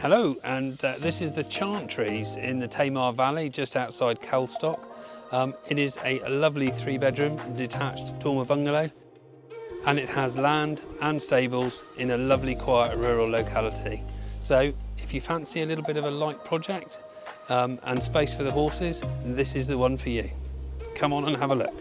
Hello, and this is the Chantries in the Tamar Valley, just outside Kelstock. It is a lovely 3-bedroom detached dormer bungalow, and it has land and stables in a lovely quiet rural locality. So if you fancy a little bit of a light project and space for the horses, this is the one for you. Come on and have a look.